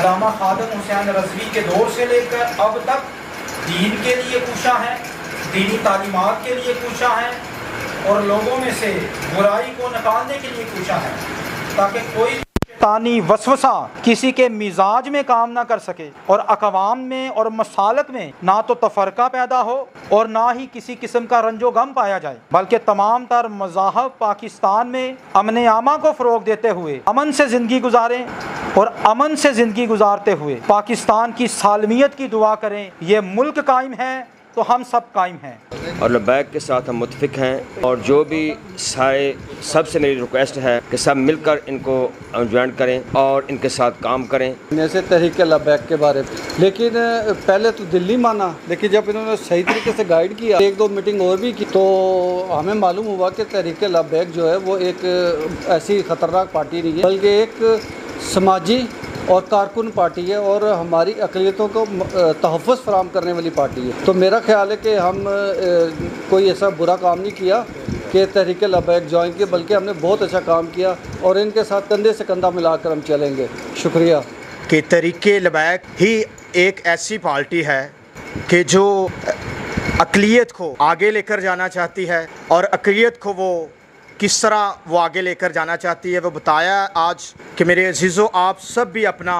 अल्लामा खादिम हुसैन रज़वी के दौर से लेकर अब तक दीन के लिए कोशा है, दीनी तालीमात के लिए कोशा है और लोगों में से बुराई को निकालने के लिए कोशा है, ताकि कोई शैतानी वसवसा किसी के मिजाज में काम ना कर सके और अक़वाम में और मसालक में ना तो तफरका पैदा हो और ना ही किसी किस्म का रंजो गम पाया जाए, बल्कि तमाम तर मज़ाहब पाकिस्तान में अमन आमा को फ़रोग़ देते हुए अमन से ज़िंदगी गुजारें और अमन से ज़िंदगी गुजारते हुए पाकिस्तान की सालमियत की दुआ करें। ये मुल्क कायम है तो हम सब कायम हैं और लबैक के साथ हम मुतफिक हैं। और जो भी सबसे मेरी रिक्वेस्ट है कि सब मिलकर इनको ज्वाइन करें और इनके साथ काम करें। जैसे तहरीक लबैक के बारे में, लेकिन पहले तो दिल्ली माना, लेकिन जब इन्होंने सही तरीके से गाइड किया, एक दो मीटिंग और भी की, तो हमें मालूम हुआ कि तहरीक लबैक जो है वो एक ऐसी ख़तरनाक पार्टी नहीं है, बल्कि एक समाजी और कारकुन पार्टी है और हमारी अक़लियतों को तहफ़्फ़ुज़ फराहम करने वाली पार्टी है। तो मेरा ख्याल है कि हम कोई ऐसा बुरा काम नहीं किया कि तहरीक लबैक ज्वाइन किए, बल्कि हमने बहुत अच्छा काम किया और इनके साथ कंधे से कंधा मिलाकर हम चलेंगे। शुक्रिया। कि तहरीक लबैक ही एक ऐसी पार्टी है कि जो अक़लियत को आगे लेकर जाना चाहती है और अक़लियत को वो किस तरह वो आगे लेकर जाना चाहती है वो बताया आज कि मेरे अजीज़ों, आप सब भी अपना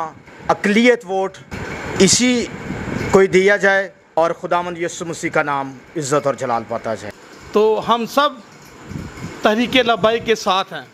अक़लियत वोट इसी को दिया जाए और खुदावंद यीशु मसीह का नाम इज़्ज़त और जलाल पाता जाए। तो हम सब तहरीक लबैक के साथ हैं।